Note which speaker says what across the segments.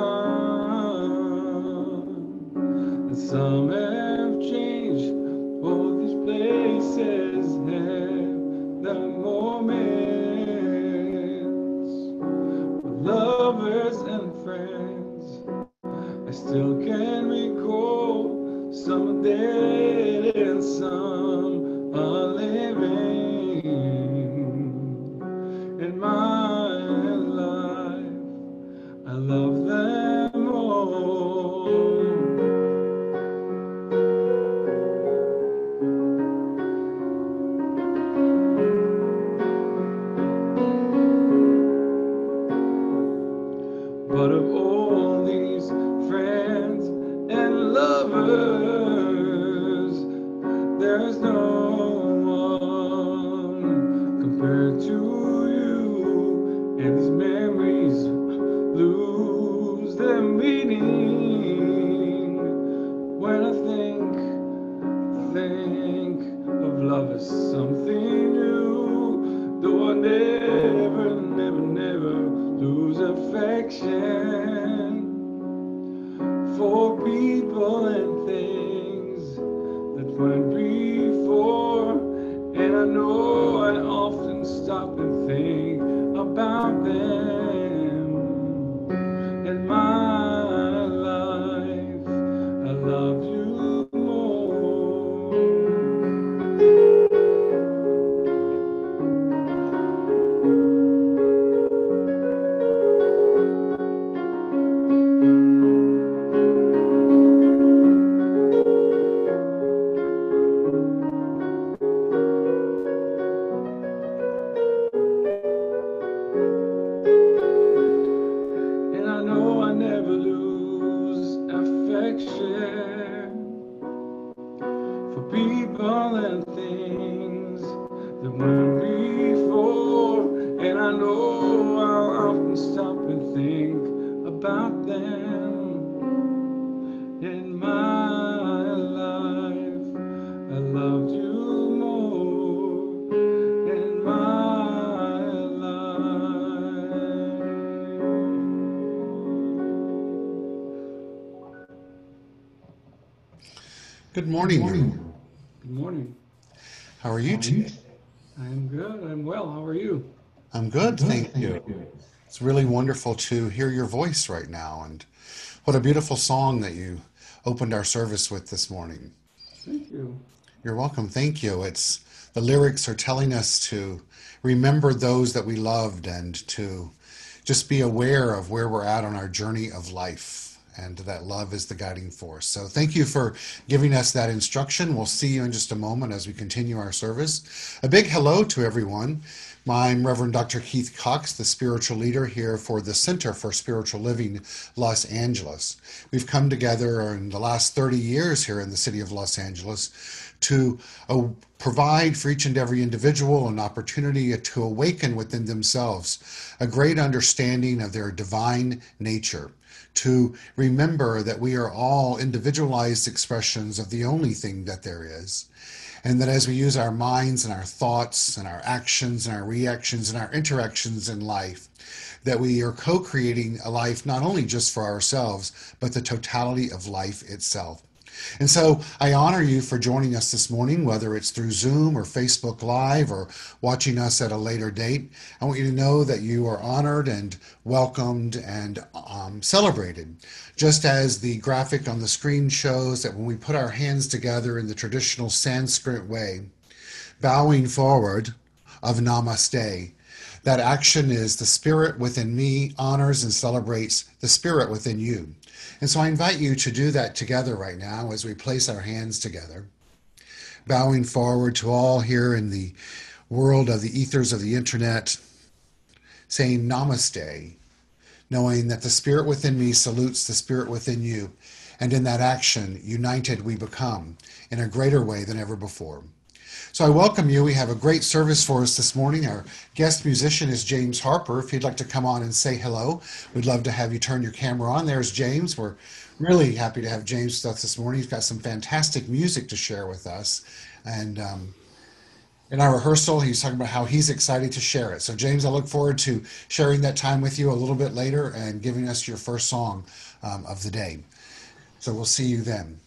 Speaker 1: gone, and some have changed. All these places have their moments, but lovers and friends, I still can recall. Some are dead and some are living in my life. I love them all. But of all these friends and lovers, there's no one compared to you, and these memories lose their meaning when I think of love as something new. Though I never lose affection for people and things that went before. And I know I often stop and think about them in my life. I love you more. And I know I never lose affection for people and things that went before. And I know I'll often stop and think about them in my life. I loved you more in my life.
Speaker 2: Good morning.
Speaker 1: Good morning.
Speaker 2: How are you today?
Speaker 1: I'm good. I'm well. How are you?
Speaker 2: I'm good, thank you. It's really wonderful to hear your voice right now, and what a beautiful song that you opened our service with this morning.
Speaker 1: Thank you.
Speaker 2: You're welcome. Thank you. It's the lyrics are telling us to remember those that we loved and to just be aware of where we're at on our journey of life, and that love is the guiding force. So thank you for giving us that instruction. We'll see you in just a moment as we continue our service. A big hello to everyone. I'm Reverend Dr. Keith Cox, the spiritual leader here for the Center for Spiritual Living, Los Angeles. We've come together in the last 30 years here in the city of Los Angeles to provide for each and every individual an opportunity to awaken within themselves a great understanding of their divine nature, to remember that we are all individualized expressions of the only thing that there is, and that as we use our minds and our thoughts and our actions and our reactions and our interactions in life, that we are co-creating a life not only just for ourselves, but the totality of life itself. And so I honor you for joining us this morning, whether it's through Zoom or Facebook Live or watching us at a later date. I want you to know that you are honored and welcomed and celebrated. Just as the graphic on the screen shows that when we put our hands together in the traditional Sanskrit way, bowing forward of Namaste, that action is the spirit within me honors and celebrates the spirit within you. And so I invite you to do that together right now as we place our hands together, bowing forward to all here in the world of the ethers of the internet, saying Namaste, knowing that the spirit within me salutes the spirit within you. And in that action, united we become in a greater way than ever before. So I welcome you. We have a great service for us this morning. Our guest musician is James Harper. If you'd like to come on and say hello, we'd love to have you turn your camera on. There's James. We're really happy to have James with us this morning. He's got some fantastic music to share with us. And In our rehearsal, he's talking about how he's excited to share it. So, James, I look forward to sharing that time with you a little bit later and giving us your first song of the day. So, we'll see you then.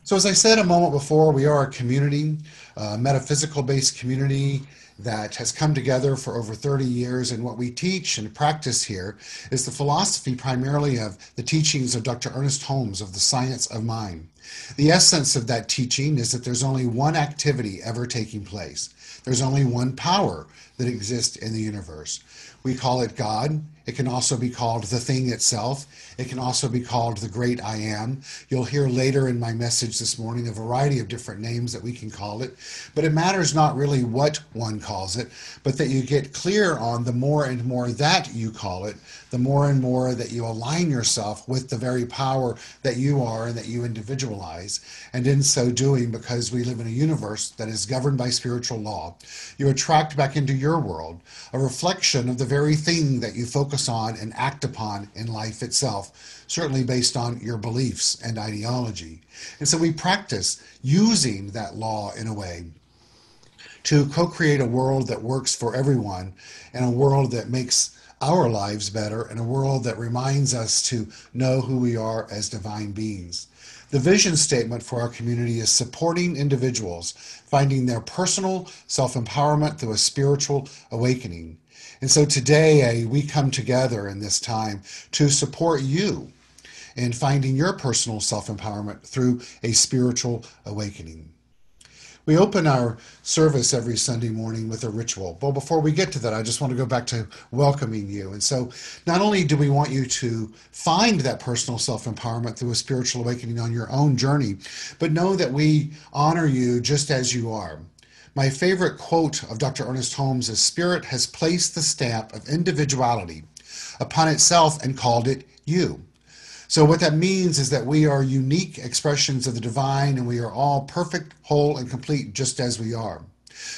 Speaker 2: So, as I said a moment before, we are a community, a metaphysical based community that has come together for over 30 years. And what we teach and practice here is the philosophy primarily of the teachings of Dr. Ernest Holmes of the science of mind. The essence of that teaching is that there's only one activity ever taking place. There's only one power that exists in the universe. We call it God. It can also be called the thing itself. It can also be called the great I am. You'll hear later in my message this morning a variety of different names that we can call it. But it matters not really what one calls it, but that you get clear on the more and more that you call it, the more and more that you align yourself with the very power that you are and that you individualize. And in so doing, because we live in a universe that is governed by spiritual law, you attract back into your world a reflection of the very thing that you focus on and act upon in life itself, certainly based on your beliefs and ideology. And so we practice using that law in a way to co-create a world that works for everyone and a world that makes our lives better and a world that reminds us to know who we are as divine beings. The vision statement for our community is supporting individuals finding their personal self-empowerment through a spiritual awakening. And so today we come together in this time to support you in finding your personal self-empowerment through a spiritual awakening. We open our service every Sunday morning with a ritual. But before we get to that, I just want to go back to welcoming you. And so not only do we want you to find that personal self-empowerment through a spiritual awakening on your own journey, but know that we honor you just as you are. My favorite quote of Dr. Ernest Holmes is, "Spirit has placed the stamp of individuality upon itself and called it you." So what that means is that we are unique expressions of the divine and we are all perfect, whole, and complete just as we are.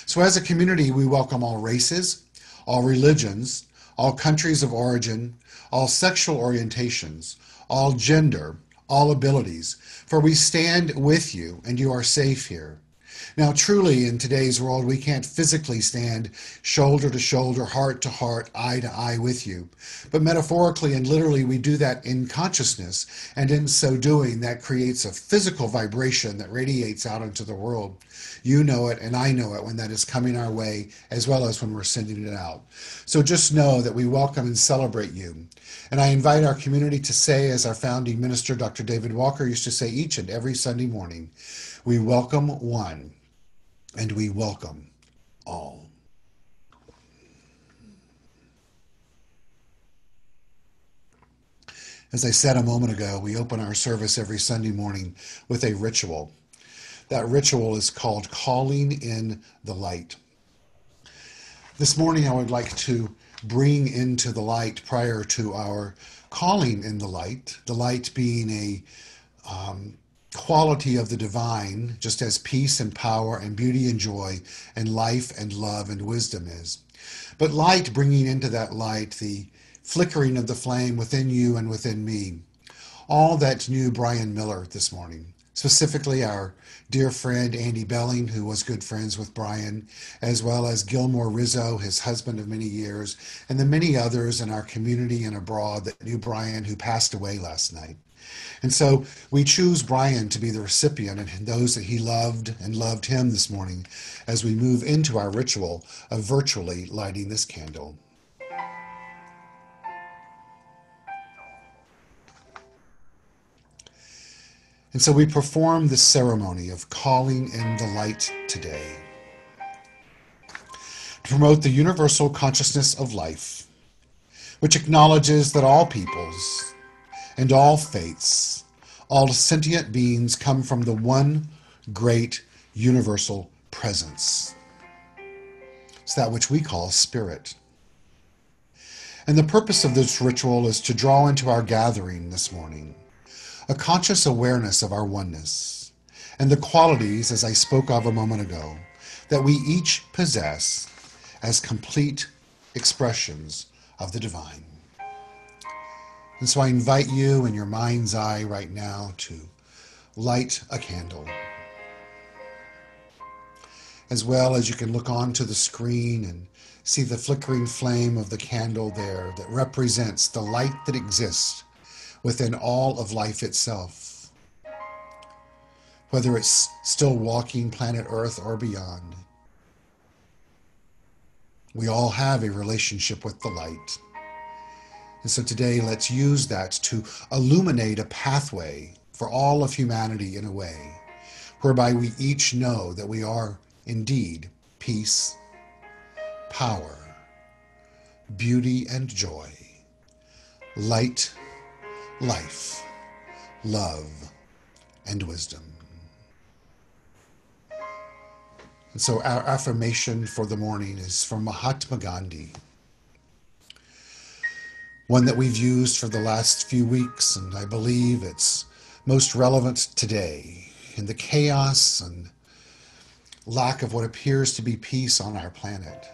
Speaker 2: So as a community, we welcome all races, all religions, all countries of origin, all sexual orientations, all gender, all abilities, for we stand with you and you are safe here. Now, truly, in today's world, we can't physically stand shoulder to shoulder, heart to heart, eye to eye with you. But metaphorically and literally, we do that in consciousness. And in so doing, that creates a physical vibration that radiates out into the world. You know it, and I know it when that is coming our way, as well as when we're sending it out. So just know that we welcome and celebrate you. And I invite our community to say, as our founding minister, Dr. David Walker, used to say each and every Sunday morning, we welcome one. And we welcome all. As I said a moment ago, we open our service every Sunday morning with a ritual. That ritual is called calling in the light. This morning I would like to bring into the light prior to our calling in the light being a quality of the divine, just as peace and power and beauty and joy and life and love and wisdom is. But light, bringing into that light the flickering of the flame within you and within me. All that knew Brian Miller this morning, specifically our dear friend Andy Belling, who was good friends with Brian, as well as Gilmore Rizzo, his husband of many years, and the many others in our community and abroad that knew Brian, who passed away last night. And so we choose Brian to be the recipient and those that he loved and loved him this morning as we move into our ritual of virtually lighting this candle. And so we perform the ceremony of calling in the light today to promote the universal consciousness of life, which acknowledges that all peoples and all faiths, all sentient beings come from the one great universal presence. It's that which we call spirit. And the purpose of this ritual is to draw into our gathering this morning a conscious awareness of our oneness and the qualities, as I spoke of a moment ago, that we each possess as complete expressions of the divine. And so I invite you in your mind's eye right now to light a candle. as well as you can look onto the screen and see the flickering flame of the candle there that represents the light that exists within all of life itself, whether it's still walking planet Earth or beyond. We all have a relationship with the light. And so today, let's use that to illuminate a pathway for all of humanity in a way whereby we each know that we are indeed peace, power, beauty and joy, light, life, love, and wisdom. And so our affirmation for the morning is from Mahatma Gandhi, one that we've used for the last few weeks, and I believe it's most relevant today in the chaos and lack of what appears to be peace on our planet.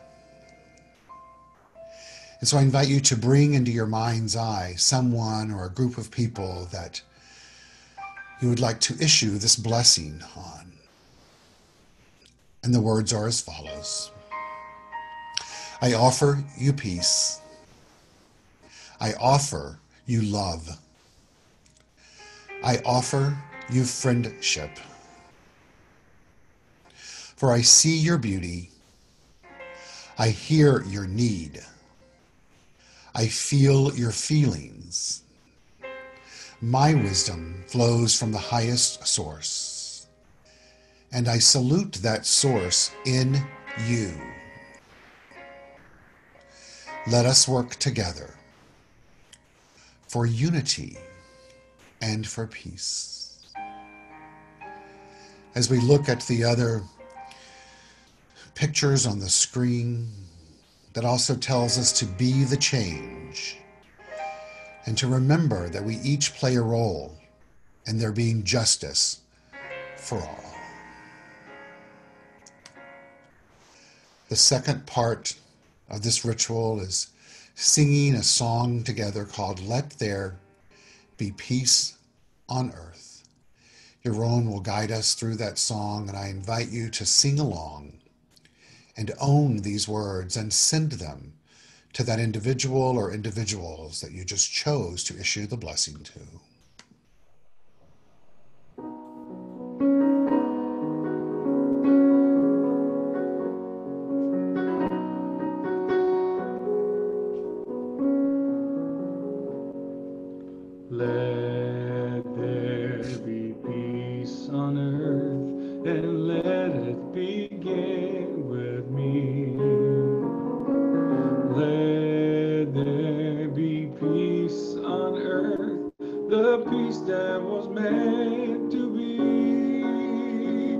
Speaker 2: And so I invite you to bring into your mind's eye someone or a group of people that you would like to issue this blessing on. And the words are as follows. I offer you peace. I offer you love. I offer you friendship. For I see your beauty. I hear your need. I feel your feelings. My wisdom flows from the highest source, and I salute that source in you. Let us work together for unity and for peace. As we look at the other pictures on the screen, that also tells us to be the change and to remember that we each play a role in there being justice for all. The second part of this ritual is singing a song together called Let There Be Peace on Earth. Yaron will guide us through that song, and I invite you to sing along and own these words and send them to that individual or individuals that you just chose to issue the blessing to.
Speaker 1: Let there be peace on earth, and let it begin with me. Let there be peace on earth, the peace that was meant to be.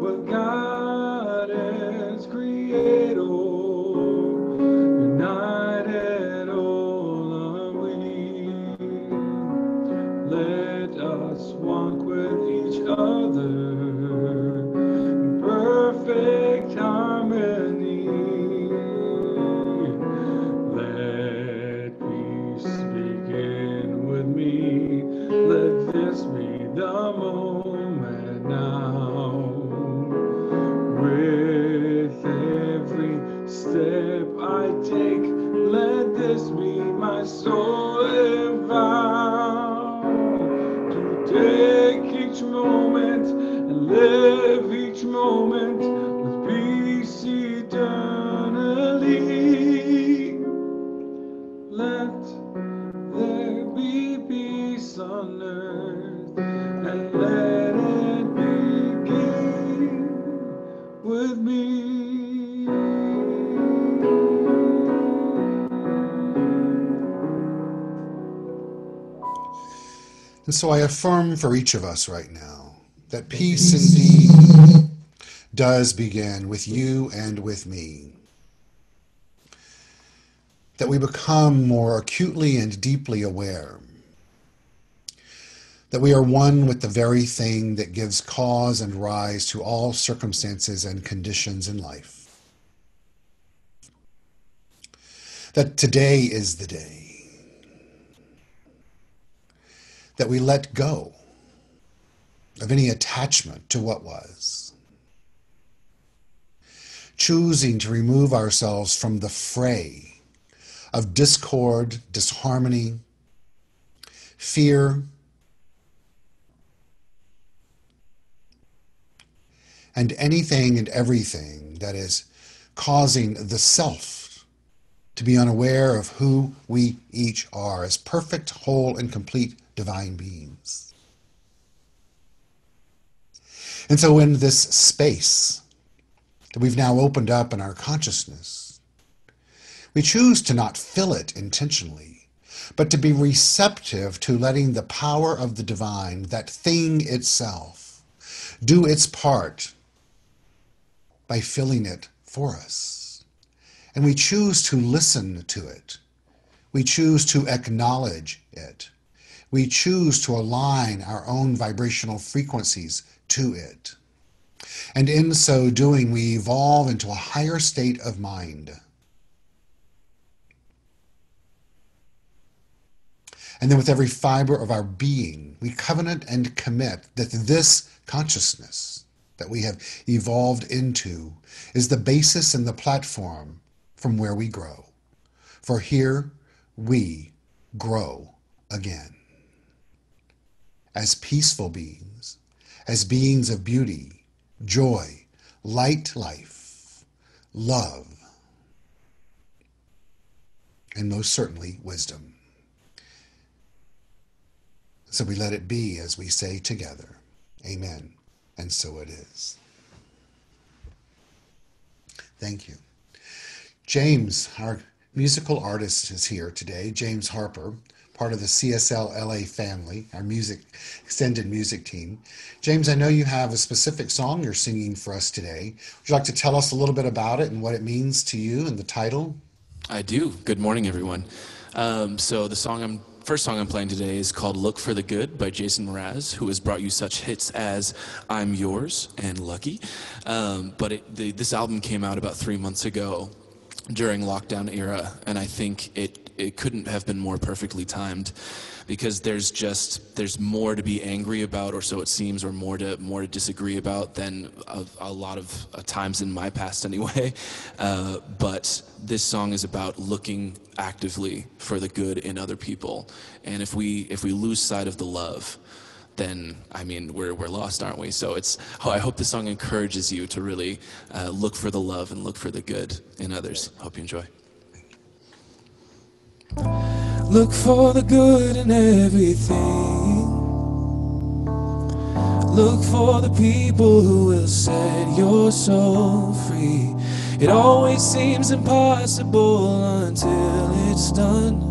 Speaker 1: What God has created, united all are we. Let us walk with each other in perfect harmony. Let peace begin with me. Let this be the moment now. With every step I take, let this be my solemn vow. To take each moment and live each moment with peace eternally. Let there be peace on earth, and let it begin with me.
Speaker 2: And so I affirm for each of us right now that peace indeed does begin with you and with me. That we become more acutely and deeply aware that we are one with the very thing that gives cause and rise to all circumstances and conditions in life. That today is the day that we let go of any attachment to what was. choosing to remove ourselves from the fray of discord, disharmony, fear, and anything and everything that is causing the self to be unaware of who we each are as perfect, whole, and complete divine beings. And so in this space that we've now opened up in our consciousness, we choose to not fill it intentionally, but to be receptive to letting the power of the divine, that thing itself, do its part by filling it for us. And we choose to listen to it. We choose to acknowledge it. We choose to align our own vibrational frequencies to it. And in so doing, we evolve into a higher state of mind. And then with every fiber of our being, we covenant and commit that this consciousness that we have evolved into is the basis and the platform from where we grow. For here we grow again. As peaceful beings, as beings of beauty, joy, light, life, love, and most certainly wisdom. So we let it be as we say together, amen, and so it is. Thank you. James, our musical artist, is here today. James Harper, part of the CSL-LA family, our extended music team. James, I know you have a specific song you're singing for us today. Would you like to tell us a little bit about it and what it means to you and the title?
Speaker 3: I do. Good morning, everyone. So the first song I'm playing today is called Look for the Good by Jason Mraz, who has brought you such hits as I'm Yours and Lucky. But this album came out about 3 months ago during lockdown era, and I think it couldn't have been more perfectly timed, because there's more to be angry about, or so it seems, or more to disagree about than a lot of times in my past anyway. But this song is about looking actively for the good in other people, and if we lose sight of the love, then I mean we're lost, aren't we? So I hope this song encourages you to really look for the love and look for the good in others. Hope you enjoy. Look for the good in everything. Look for the people who will set your soul free. It always seems impossible until it's done.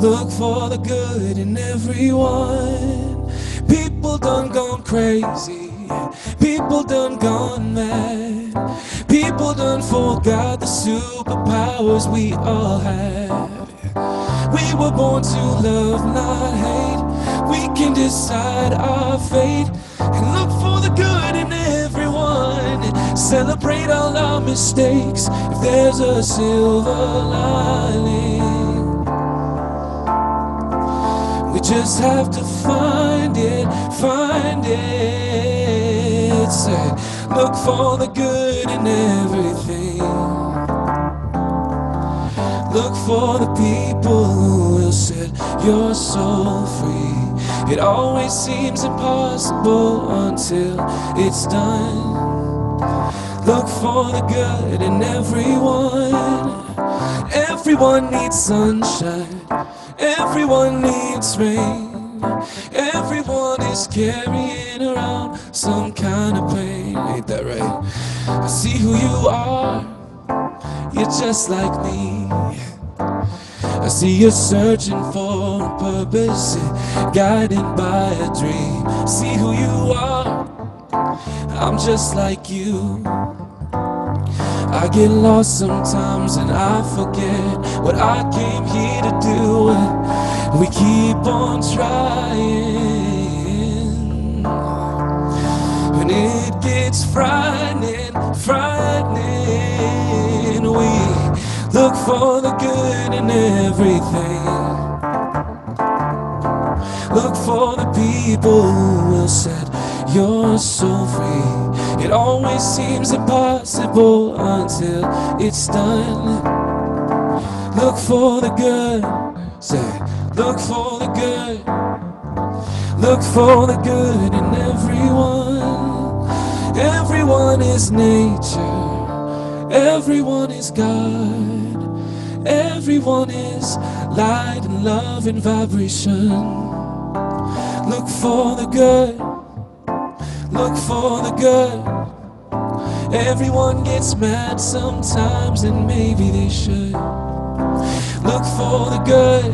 Speaker 3: Look for the good in everyone. People done gone crazy. People done gone mad. People done forgot the superpowers we all have. We were born to love, not hate. We can decide our fate and look for the good in everyone. Celebrate all our mistakes if there's a silver lining. We just have to find it, find it. Say, look for the good in everything. Look for the people who will set your soul free. It always seems impossible until it's done. Look for the good in everyone. Everyone needs sunshine. Everyone needs rain. Everyone is carrying around some kind of pain. Ain't that right? I see who you are. You're just like me. I see you searching for a purpose, guided by a dream. See who you are. I'm just like you. I get lost sometimes and I forget what I came here to do. We keep on trying. When it gets frightening, frightening, we look for the good in everything. Look for the people who will set you're so free. It always seems impossible until it's done. Look for the good, say, look for the good. Look for the good in everyone. Everyone is nature, everyone is God, everyone is light and love and vibration. Look for the good, look for the good. Everyone gets mad sometimes, and maybe they should. Look for the good,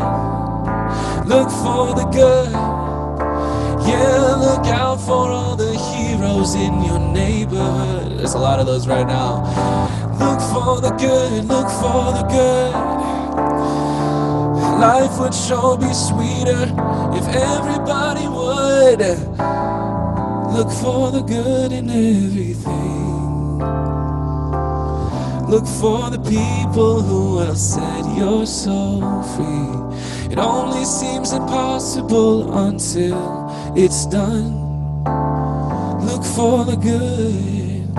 Speaker 3: look for the good. Yeah, look out for all the heroes in your neighborhood. There's a lot of those right now. Look for the good, look for the good. Life would sure be sweeter if everybody would look for the good in everything. Look for the people who will set your soul free. It only seems impossible until it's done. Look for the good,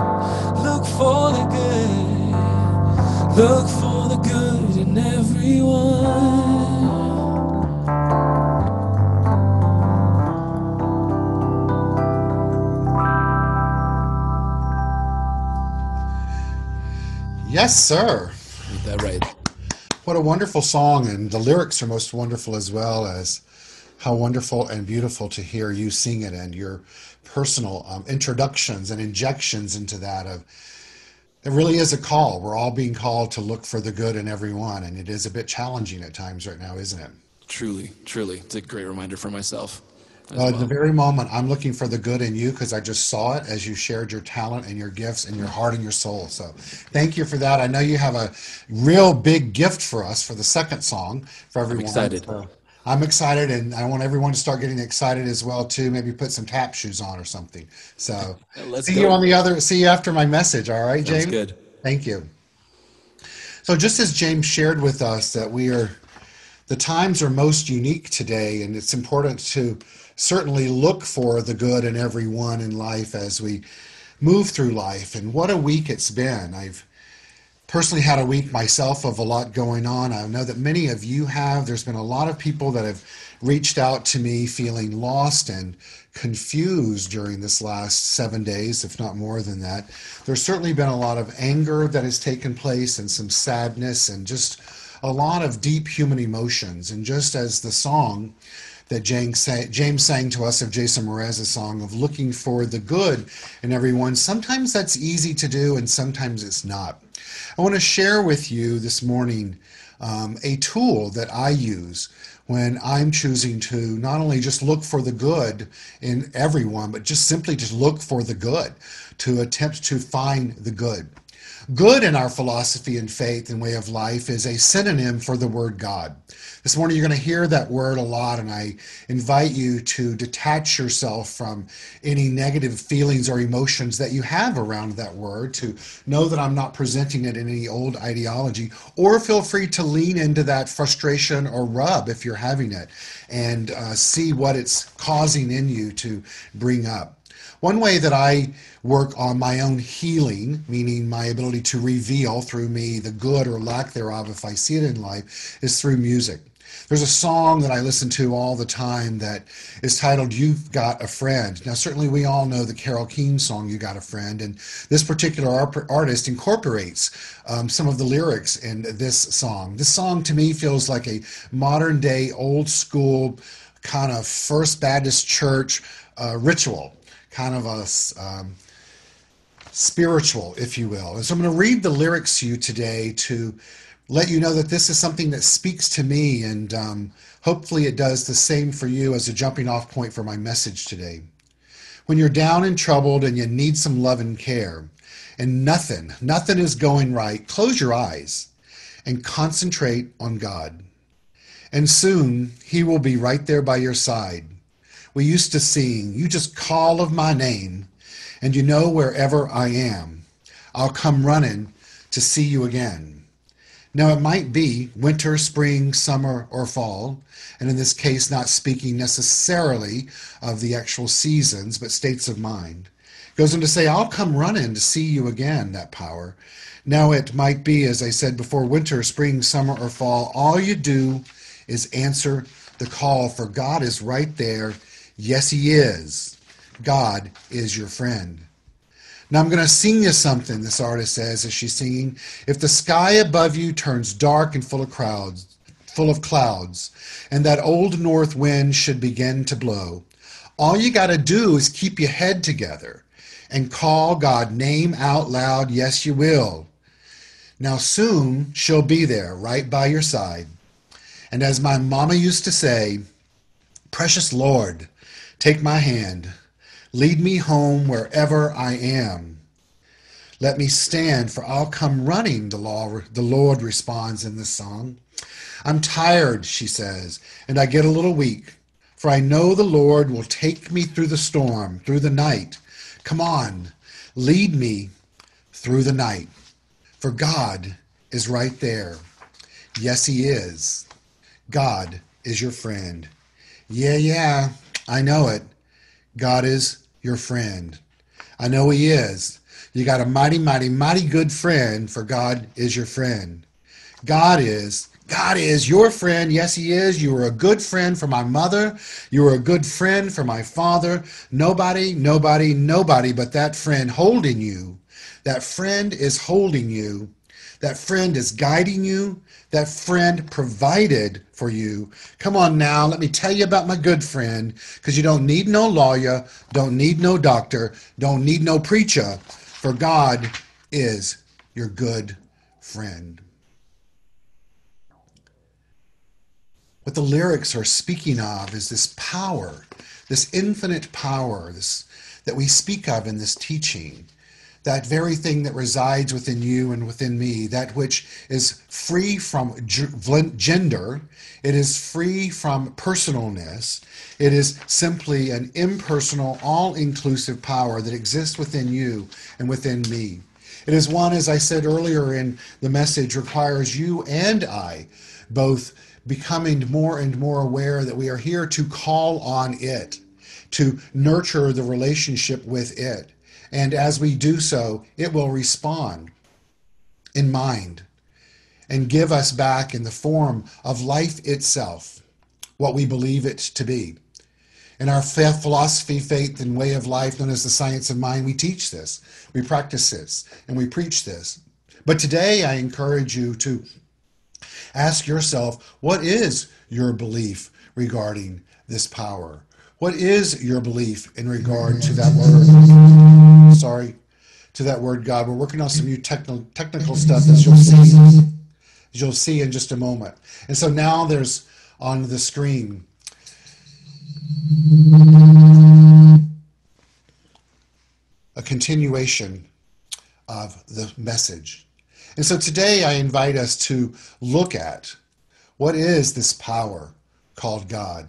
Speaker 3: look for the good, look for the good in everyone.
Speaker 2: Yes, sir.
Speaker 3: Get that right.
Speaker 2: What a wonderful song, and the lyrics are most wonderful, as well as how wonderful and beautiful to hear you sing it, and your personal introductions and injections into that. Of it really is a call. We're all being called to look for the good in everyone, and it is a bit challenging at times right now, isn't it?
Speaker 3: Truly, truly. It's a great reminder for myself as
Speaker 2: At the
Speaker 3: well.
Speaker 2: very moment, I'm looking for the good in you, because I just saw it as you shared your talent and your gifts and your heart and your soul. So thank you for that. I know you have a real big gift for us for the second song for
Speaker 3: I'm
Speaker 2: everyone.
Speaker 3: excited.
Speaker 2: So I'm excited, and I want everyone to start getting excited as well too. Maybe put some tap shoes on or something. So
Speaker 3: Let's
Speaker 2: see you
Speaker 3: go.
Speaker 2: on the other. See you after my message. All right,
Speaker 3: Sounds
Speaker 2: James.
Speaker 3: good.
Speaker 2: Thank you. So just as James shared with us that the times are most unique today, and it's important to certainly look for the good in everyone in life as we move through life. And what a week it's been. I've personally had a week myself of a lot going on. I know that many of you have. There's been a lot of people that have reached out to me feeling lost and confused during this last 7 days, if not more than that. There's certainly been a lot of anger that has taken place, and some sadness, and just a lot of deep human emotions. And just as the song that James sang to us of Jason Mraz's song of looking for the good in everyone, sometimes that's easy to do and sometimes it's not. I want to share with you this morning a tool that I use when I'm choosing to not only just look for the good in everyone, but just simply just look for the good, to attempt to find the good. Good in our philosophy and faith and way of life is a synonym for the word God. This morning you're going to hear that word a lot, and I invite you to detach yourself from any negative feelings or emotions that you have around that word, to know that I'm not presenting it in any old ideology, or feel free to lean into that frustration or rub if you're having it, and see what it's causing in you to bring up. One way that I work on my own healing, meaning my ability to reveal through me the good or lack thereof if I see it in life, is through music. There's a song that I listen to all the time that is titled "You've Got a Friend." Now, certainly we all know the Carole King song "You Got a Friend," and this particular artist incorporates some of the lyrics in this song. This song to me feels like a modern day, old school kind of First Baptist Church ritual, kind of a spiritual, if you will. And so I'm going to read the lyrics to you today to let you know that this is something that speaks to me, and hopefully it does the same for you as a jumping off point for my message today. When you're down and troubled and you need some love and care, and nothing is going right, close your eyes and concentrate on God. And soon he will be right there by your side. We used to sing, "You just call of my name, and you know wherever I am, I'll come running to see you again." Now, it might be winter, spring, summer, or fall, and in this case, not speaking necessarily of the actual seasons, but states of mind. It goes on to say, I'll come running to see you again, that power. Now, it might be, as I said before, winter, spring, summer, or fall. All you do is answer the call, for God is right there. Yes, He is. God is your friend. Now I'm going to sing you something, this artist says as she's singing. If the sky above you turns dark and full of clouds, and that old north wind should begin to blow, all you got to do is keep your head together and call God's name out loud. Yes, you will. Now soon she'll be there right by your side. And as my mama used to say, precious Lord, take my hand. Lead me home wherever I am. Let me stand, for I'll come running, the Lord responds in this song. I'm tired, she says, and I get a little weak, for I know the Lord will take me through the storm, through the night. Come on, lead me through the night, for God is right there. Yes, He is. God is your friend. Yeah, I know it. God is your friend. I know He is. You got a mighty, mighty, mighty good friend, for God is your friend. God is your friend. Yes, He is. You were a good friend for my mother. You were a good friend for my father. Nobody but that friend holding you. That friend is holding you. That friend is guiding you. That friend provided for you. Come on now, let me tell you about my good friend, because you don't need no lawyer, don't need no doctor, don't need no preacher, for God is your good friend. What the lyrics are speaking of is this power, this infinite power, this that we speak of in this teaching. That very thing that resides within you and within me, that which is free from gender, it is free from personalness, it is simply an impersonal, all-inclusive power that exists within you and within me. It is one, as I said earlier in the message, requires you and I both becoming more and more aware that we are here to call on it, to nurture the relationship with it. And as we do so, it will respond in mind and give us back in the form of life itself, what we believe it to be. In our philosophy, faith, and way of life known as the science of mind, we teach this, we practice this, and we preach this. But today I encourage you to ask yourself, what is your belief regarding this power? What is your belief in regard to that word? To that word God. We're working on some new technical stuff, as you'll see in just a moment. And so now there's on the screen a continuation of the message. And so today I invite us to look at what is this power called God.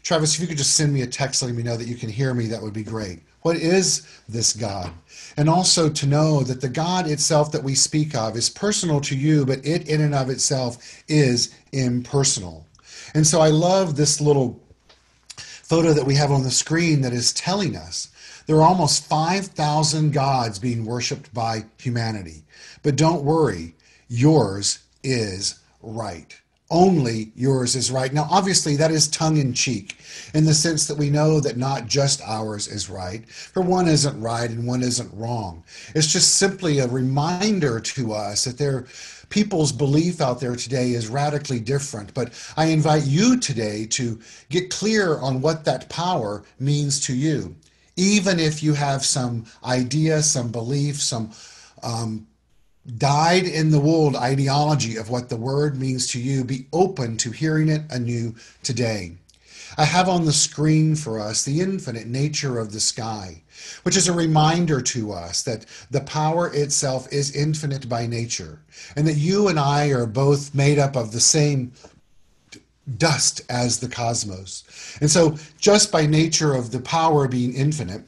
Speaker 2: Travis, if you could just send me a text letting me know that you can hear me, that would be great. What is this God? And also to know that the God itself that we speak of is personal to you, but it in and of itself is impersonal. And so I love this little photo that we have on the screen that is telling us there are almost 5,000 gods being worshipped by humanity. But don't worry, yours is right. Only yours is right. Now, obviously, that is tongue-in-cheek in the sense that we know that not just ours is right, for one isn't right and one isn't wrong. It's just simply a reminder to us that people's belief out there today is radically different. But I invite you today to get clear on what that power means to you. Even if you have some idea, some belief, some dyed-in-the-wool ideology of what the word means to you, be open to hearing it anew today. I have on the screen for us the infinite nature of the sky, which is a reminder to us that the power itself is infinite by nature, and that you and I are both made up of the same dust as the cosmos. And so just by nature of the power being infinite,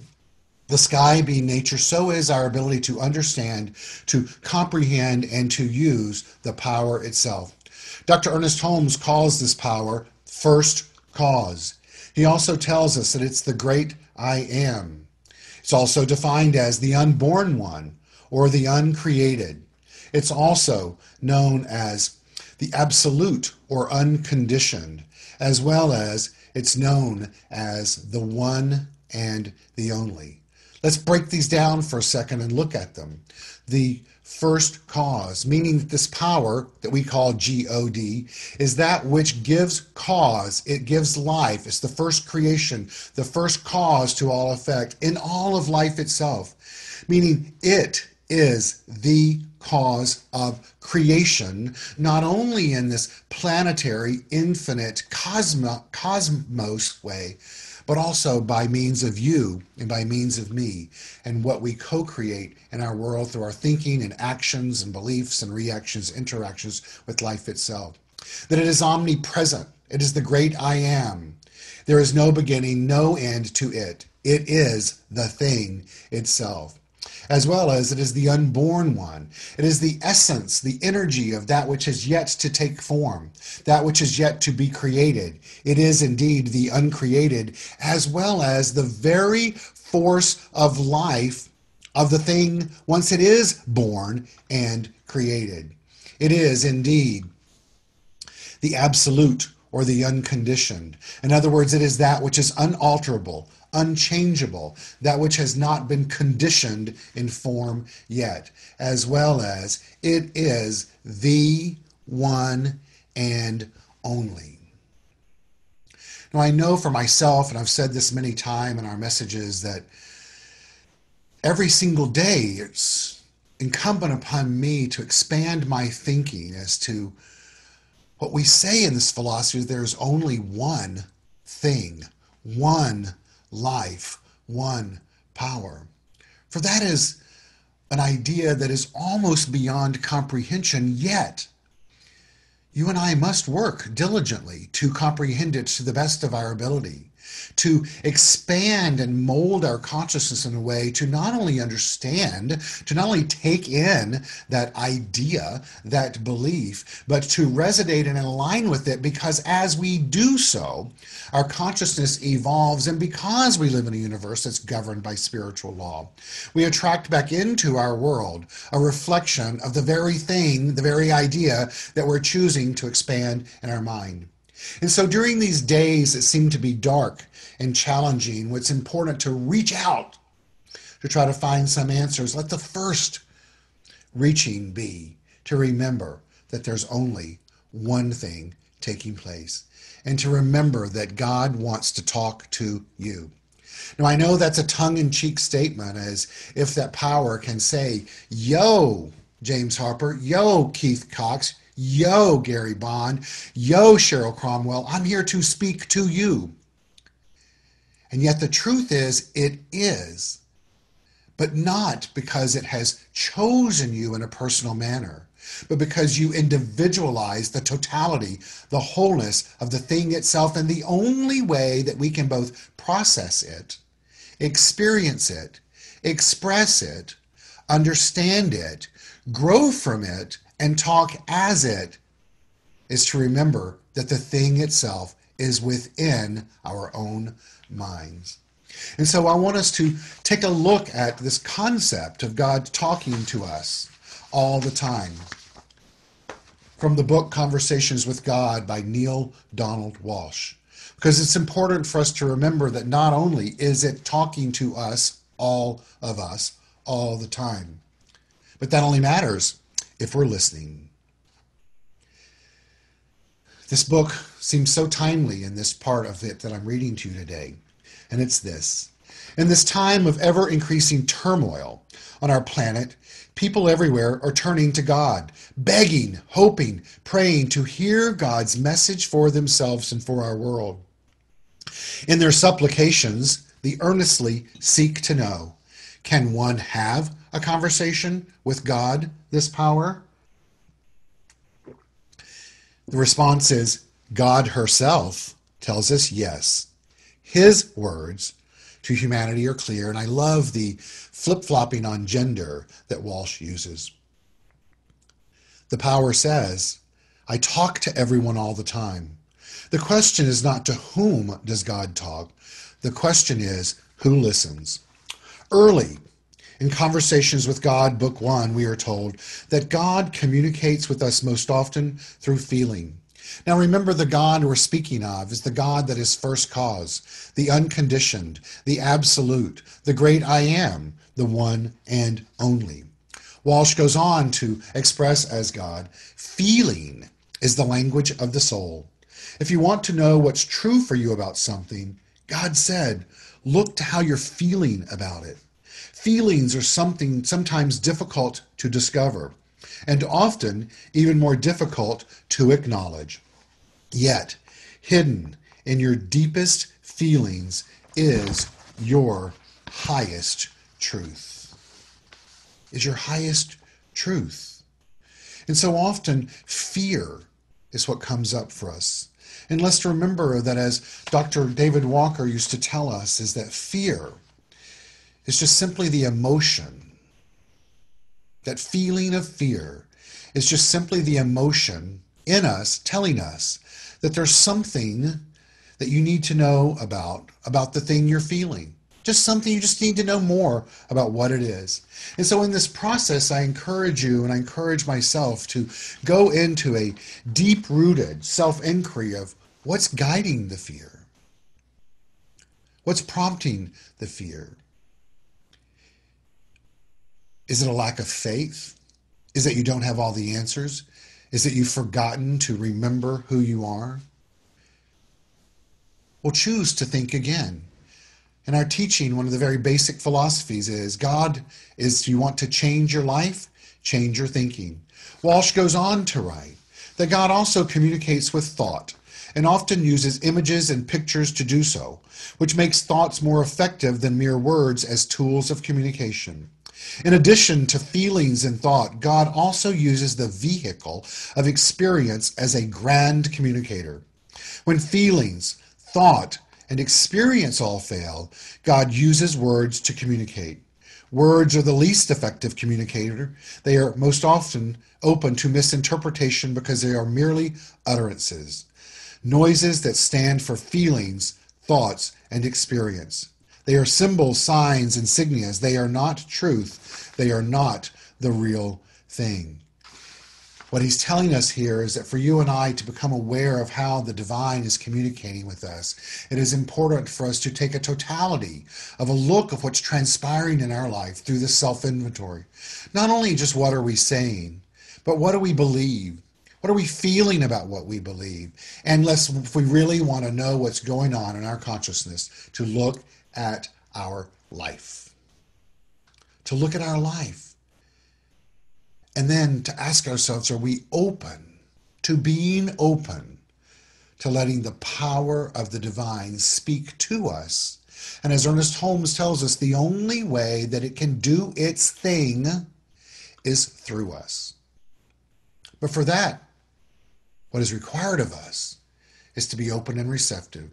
Speaker 2: The sky being nature, so is our ability to understand, to comprehend, and to use the power itself. Dr. Ernest Holmes calls this power first cause. He also tells us that it's the great I am. It's also defined as the unborn one or the uncreated. It's also known as the absolute or unconditioned, as well as it's known as the one and the only. Let's break these down for a second and look at them. The first cause, meaning that this power that we call God is that which gives cause, it gives life. It's the first creation, the first cause to all effect in all of life itself, meaning it is the cause of creation, not only in this planetary, infinite cosmos way, but also by means of you and by means of me and what we co-create in our world through our thinking and actions and beliefs and reactions, interactions with life itself. That it is omnipresent. It is the great I am. There is no beginning, no end to it. It is the thing itself. As well as it is the unborn one. It is the essence, the energy of that which has yet to take form, that which is yet to be created. It is indeed the uncreated, as well as the very force of life of the thing once it is born and created. It is indeed the absolute or the unconditioned. In other words, it is that which is unalterable, unchangeable, that which has not been conditioned in form yet, as well as it is the one and only. Now, I know for myself, and I've said this many times in our messages, that every single day it's incumbent upon me to expand my thinking as to what we say in this philosophy. There's only one thing, one life, one power. For that is an idea that is almost beyond comprehension, yet you and I must work diligently to comprehend it to the best of our ability, to expand and mold our consciousness in a way to not only understand, to not only take in that idea, that belief, but to resonate and align with it, because as we do so, our consciousness evolves, and because we live in a universe that's governed by spiritual law, we attract back into our world a reflection of the very thing, the very idea that we're choosing to expand in our mind. And so during these days that seem to be dark and challenging, what's important to reach out to try to find some answers. Let the first reaching be to remember that there's only one thing taking place, and to remember that God wants to talk to you. Now, I know that's a tongue-in-cheek statement, as if that power can say, yo, James Harper, yo, Keith Cox, yo, Gary Bond, yo, Cheryl Cromwell, I'm here to speak to you. And yet the truth is, it is, but not because it has chosen you in a personal manner, but because you individualize the totality, the wholeness of the thing itself. And the only way that we can both process it, experience it, express it, understand it, grow from it, and talk as it is to remember that the thing itself is within our own minds. And so I want us to take a look at this concept of God talking to us all the time, from the book Conversations with God by Neil Donald Walsh. Because it's important for us to remember that not only is it talking to us, all of us, all the time, but that only matters if we're listening. This book seems so timely in this part of it that I'm reading to you today, and it's this. In this time of ever-increasing turmoil on our planet, people everywhere are turning to God, begging, hoping, praying to hear God's message for themselves and for our world. In their supplications, they earnestly seek to know, can one have a conversation with God, this power? The response is, God herself tells us yes. His words to humanity are clear, and I love the flip-flopping on gender that Walsh uses. The power says, I talk to everyone all the time. The question is not to whom does God talk. The question is, who listens? Early in Conversations with God, Book 1, we are told that God communicates with us most often through feeling. Now remember, the God we're speaking of is the God that is first cause, the unconditioned, the absolute, the great I am, the one and only. Walsh goes on to express as God, feeling is the language of the soul. If you want to know what's true for you about something, God said, look to how you're feeling about it. Feelings are something sometimes difficult to discover, and often even more difficult to acknowledge. Yet, hidden in your deepest feelings is your highest truth. Is your highest truth. And so often, fear is what comes up for us. And let's remember that, as Dr. David Walker used to tell us, is that fear is just simply the emotion. That feeling of fear is just simply the emotion in us telling us that there's something that you need to know about the thing you're feeling. Just something you just need to know more about what it is. And so in this process, I encourage you and I encourage myself to go into a deep-rooted self-inquiry of what's guiding the fear. What's prompting the fear? Is it a lack of faith? Is it you don't have all the answers? Is it you've forgotten to remember who you are? Well, choose to think again. In our teaching, one of the very basic philosophies is you want to change your life, change your thinking. Walsh goes on to write that God also communicates with thought and often uses images and pictures to do so, which makes thoughts more effective than mere words as tools of communication. In addition to feelings and thought, God also uses the vehicle of experience as a grand communicator. When feelings, thought, and experience all fail, God uses words to communicate. Words are the least effective communicator. They are most often open to misinterpretation because they are merely utterances, noises that stand for feelings, thoughts, and experience. They are symbols, signs, insignias. They are not truth. They are not the real thing. What he's telling us here is that for you and I to become aware of how the divine is communicating with us, it is important for us to take a totality of a look of what's transpiring in our life through this self-inventory. Not only just what are we saying, but what do we believe? What are we feeling about what we believe? And if we really want to know what's going on in our consciousness, to look at our life. To look at our life. And then to ask ourselves, are we open to being open to letting the power of the divine speak to us? And as Ernest Holmes tells us, the only way that it can do its thing is through us. But for that, what is required of us is to be open and receptive.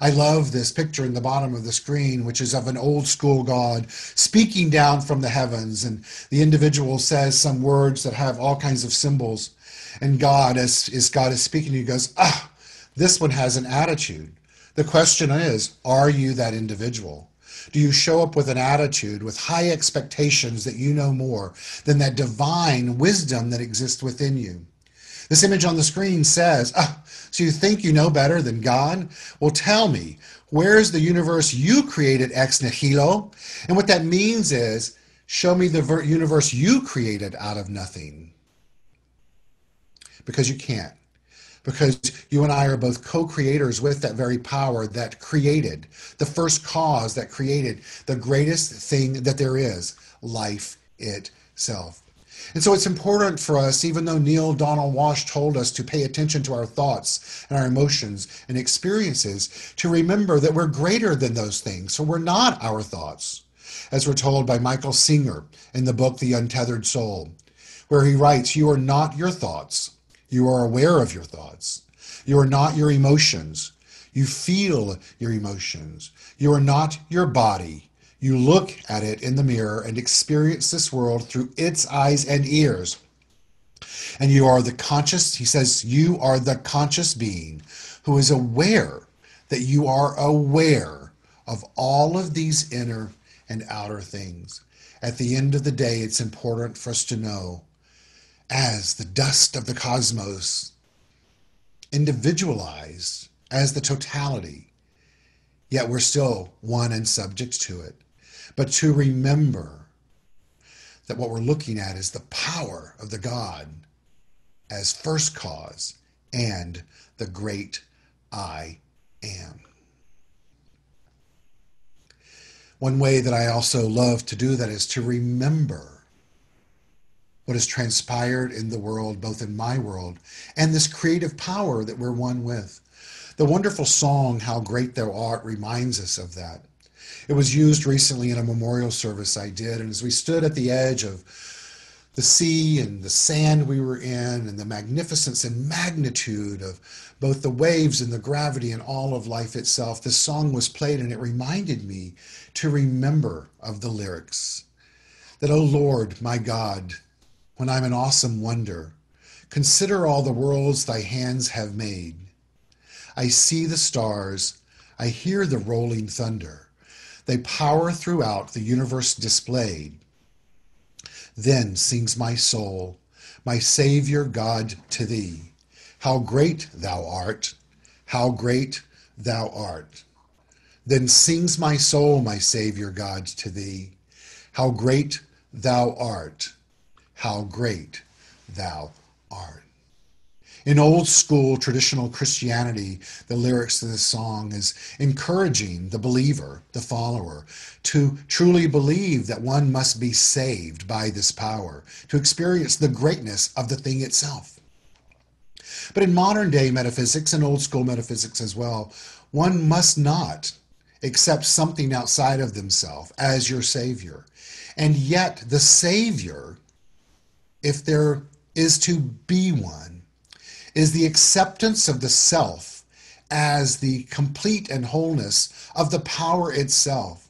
Speaker 2: I love this picture in the bottom of the screen, which is of an old school God speaking down from the heavens. And the individual says some words that have all kinds of symbols. And God, as God is speaking, he goes, this one has an attitude. The question is, are you that individual? Do you show up with an attitude, with high expectations that you know more than that divine wisdom that exists within you? This image on the screen says, so you think you know better than God? Well, tell me, where's the universe you created ex nihilo? And what that means is, show me the universe you created out of nothing. Because you can't. Because you and I are both co-creators with that very power that created, the first cause that created the greatest thing that there is, life itself. And so it's important for us, even though Neil Donald Walsh told us to pay attention to our thoughts and our emotions and experiences, to remember that we're greater than those things. So we're not our thoughts, as we're told by Michael Singer in the book, The Untethered Soul, where he writes, you are not your thoughts. You are aware of your thoughts. You are not your emotions. You feel your emotions. You are not your body. You look at it in the mirror and experience this world through its eyes and ears. And you are the conscious, he says, you are the conscious being who is aware that you are aware of all of these inner and outer things. At the end of the day, it's important for us to know, as the dust of the cosmos, individualized as the totality, yet we're still one and subject to it. But to remember that what we're looking at is the power of the God as first cause and the great I am. One way that I also love to do that is to remember what has transpired in the world, both in my world and this creative power that we're one with. The wonderful song, How Great Thou Art, reminds us of that. It was used recently in a memorial service I did, and as we stood at the edge of the sea and the sand we were in and the magnificence and magnitude of both the waves and the gravity and all of life itself, this song was played, and it reminded me to remember of the lyrics. That, O Lord, my God, when I'm in awesome wonder, consider all the worlds thy hands have made. I see the stars, I hear the rolling thunder. They power throughout the universe displayed. Then sings my soul, my Savior God, to thee. How great thou art, how great thou art. Then sings my soul, my Savior God, to thee. How great thou art, how great thou art. In old school traditional Christianity, the lyrics to this song is encouraging the believer, the follower, to truly believe that one must be saved by this power, to experience the greatness of the thing itself. But in modern day metaphysics and old school metaphysics as well, one must not accept something outside of themselves as your savior. And yet the savior, if there is to be one, is the acceptance of the self as the complete and wholeness of the power itself,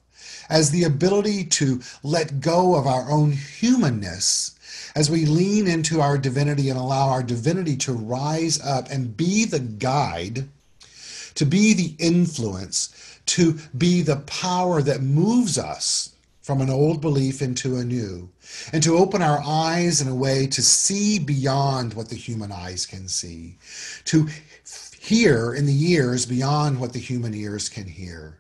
Speaker 2: as the ability to let go of our own humanness as we lean into our divinity and allow our divinity to rise up and be the guide, to be the influence, to be the power that moves us from an old belief into a new, and to open our eyes in a way to see beyond what the human eyes can see, to hear in the ears beyond what the human ears can hear,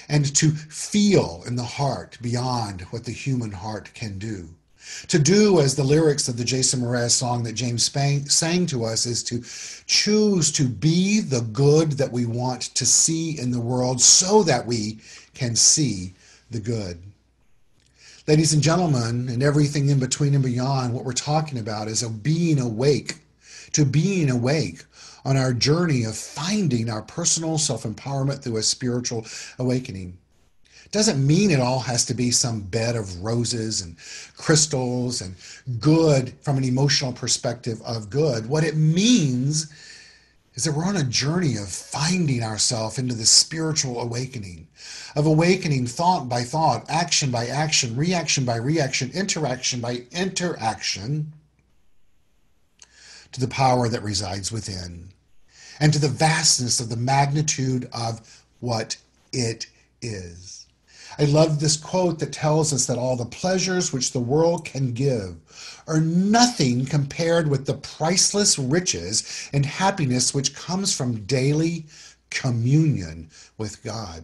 Speaker 2: and to feel in the heart beyond what the human heart can do. To do as the lyrics of the Jason Mraz song that James sang to us is to choose to be the good that we want to see in the world so that we can see the good. Ladies and gentlemen, and everything in between and beyond, what we're talking about is being awake, to being awake on our journey of finding our personal self-empowerment through a spiritual awakening. It doesn't mean it all has to be some bed of roses and crystals and good from an emotional perspective of good. What it means is that we're on a journey of finding ourselves into the spiritual awakening, of awakening thought by thought, action by action, reaction by reaction, interaction by interaction, to the power that resides within, and to the vastness of the magnitude of what it is. I love this quote that tells us that all the pleasures which the world can give are nothing compared with the priceless riches and happiness which comes from daily communion with God.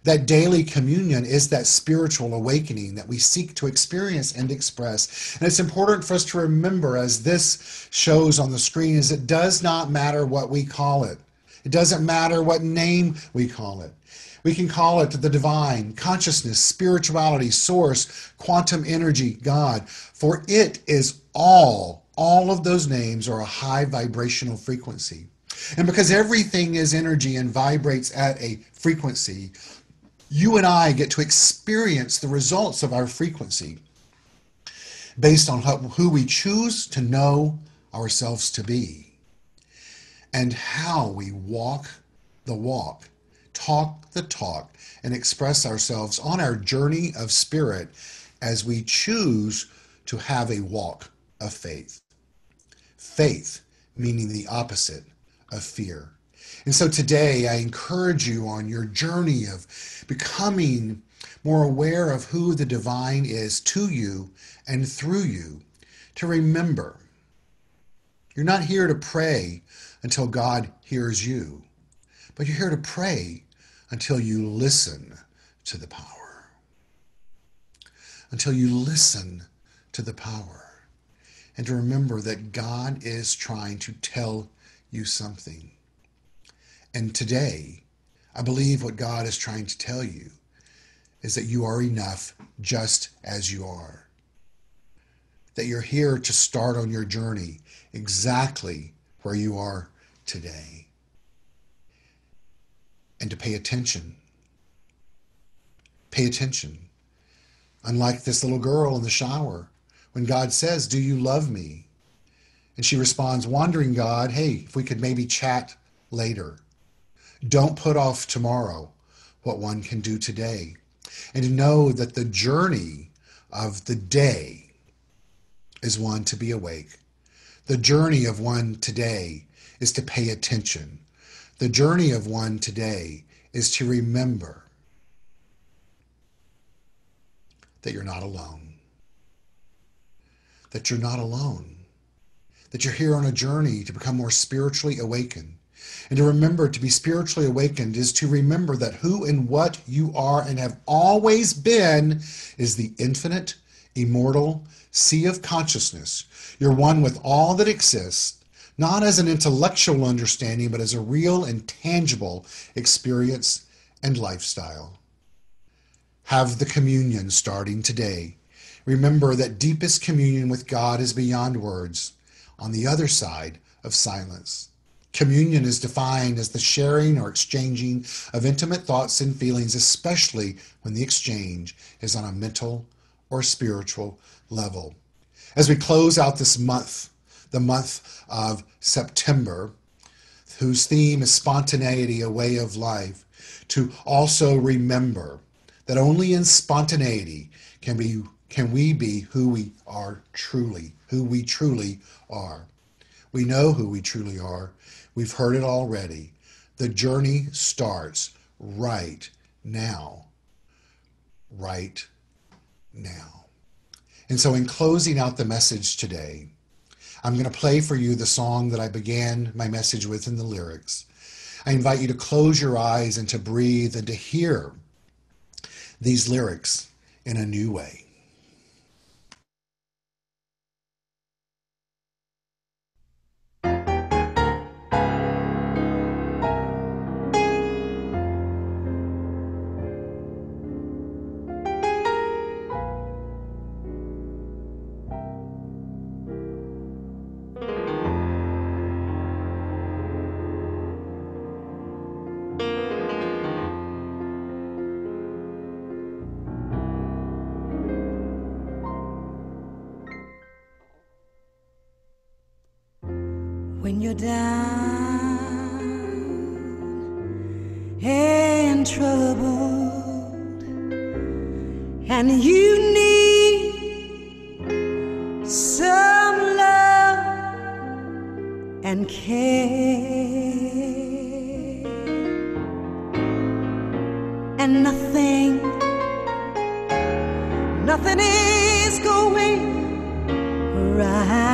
Speaker 2: That daily communion is that spiritual awakening that we seek to experience and express. And it's important for us to remember, as this shows on the screen, is it does not matter what we call it. It doesn't matter what name we call it. We can call it the divine, consciousness, spirituality, source, quantum energy, God, for it is all of those names are a high vibrational frequency. And because everything is energy and vibrates at a frequency, you and I get to experience the results of our frequency based on who we choose to know ourselves to be and how we walk the walk, talk the talk, and express ourselves on our journey of spirit as we choose to have a walk of faith. Faith meaning the opposite of fear. And so today I encourage you on your journey of becoming more aware of who the divine is to you and through you, to remember you're not here to pray until God hears you, but you're here to pray until you listen to the power. Until you listen to the power. And to remember that God is trying to tell you something. And today, I believe what God is trying to tell you is that you are enough just as you are. That you're here to start on your journey exactly where you are today. And to pay attention. Pay attention. Unlike this little girl in the shower, when God says, "Do you love me?" And she responds, wondering God, hey, if we could maybe chat later. Don't put off tomorrow what one can do today. And to know that the journey of the day is one to be awake. The journey of one today is to pay attention. The journey of one today is to remember that you're not alone. That you're not alone. That you're here on a journey to become more spiritually awakened. And to remember to be spiritually awakened is to remember that who and what you are and have always been is the infinite, immortal sea of consciousness. You're one with all that exists, not as an intellectual understanding, but as a real and tangible experience and lifestyle. Have the communion starting today. Remember that deepest communion with God is beyond words, on the other side of silence. Communion is defined as the sharing or exchanging of intimate thoughts and feelings, especially when the exchange is on a mental or spiritual level. As we close out this month, the month of September, whose theme is spontaneity, a way of life, to also remember that only in spontaneity can we be who we are truly, who we truly are. We know who we truly are. We've heard it already. The journey starts right now. Right now. And so in closing out the message today, I'm going to play for you the song that I began my message with in the lyrics. I invite you to close your eyes and to breathe and to hear these lyrics in a new way.
Speaker 4: When you're down and troubled and you need some love and care, and nothing is going right.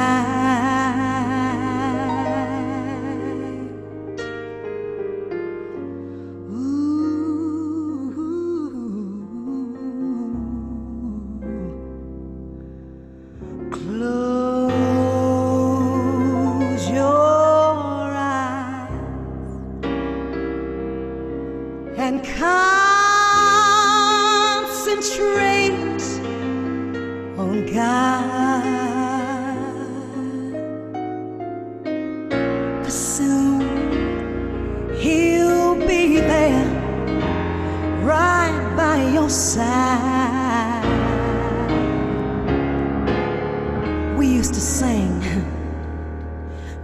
Speaker 4: Close your eyes and concentrate on God, 'cause soon He'll be there right by your side. We used to sing,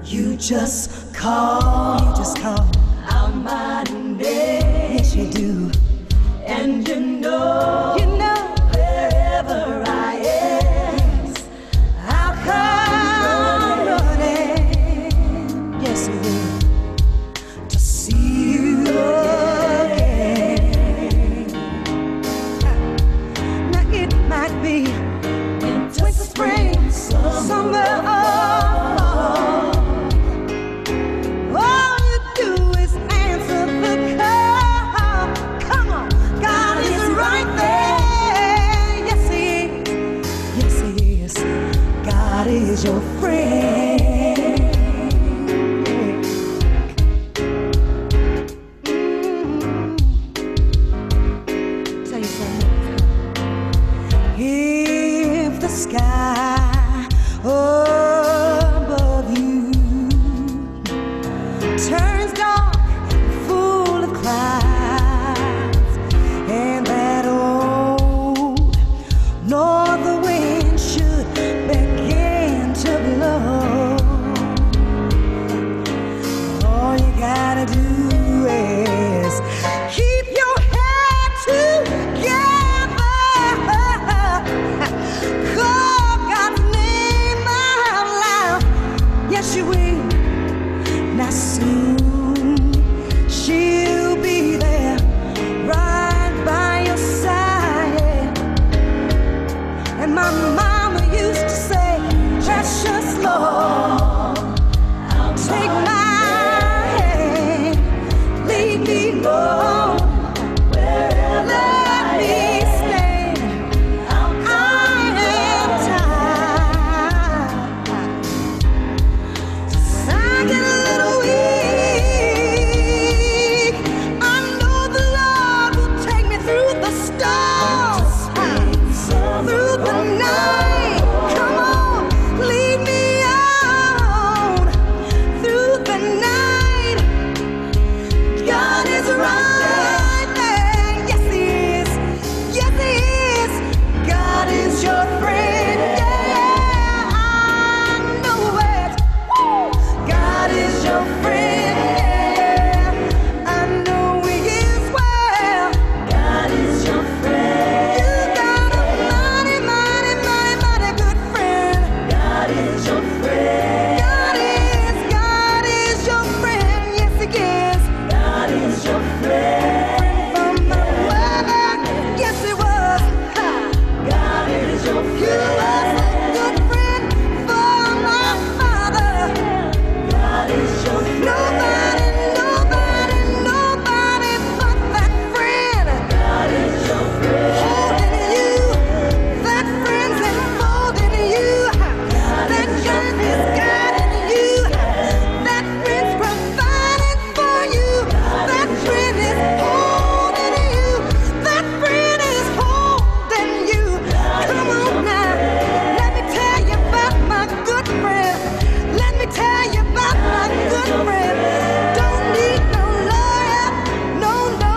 Speaker 4: you just call, I'll mind and day. Yes, you do. And you know wherever I am, I'll come running. Yes, I will. To see you again. Now it might be winter, spring, summer, all you do is answer the call. Come on, God is right there. Yes, He is. Yes, He is. God is your friend. Tell you something. If the sky above you turns dark, full of clouds, and that old northern wind should begin to blow, all you gotta do is keep your head together. Call God's name out loud. Yes, you will. Now soon she'll be there, right by your side. And my mama used to say, precious Lord, take my hand, lead me on, let me stay. I am tired. I get a little weak. I know the Lord will take me through the storms, through the night. Come on, lead me on through the night. God is right there. Yes, He is. Yes, He is. God is your friend. Yeah, I know it. Woo! God is your friend. Yeah, I know He is well. God is your friend. You got a mighty, mighty, mighty, mighty good friend. God is your friend. God is your friend. Yes, He is. God is your friend. From my mother, yes, He was. Ha. God is your friend. You was a good friend for my father. God is your friend. Nobody, nobody, nobody but that friend. God is your friend. Holding you, that friend's enfolding you. That God is guiding you. That friend's providing for you. That friend is holding you. That friend is holding you. Come on now, let me tell you about my good friend. Let me tell you about my good friend. Don't need no lawyer, no, no.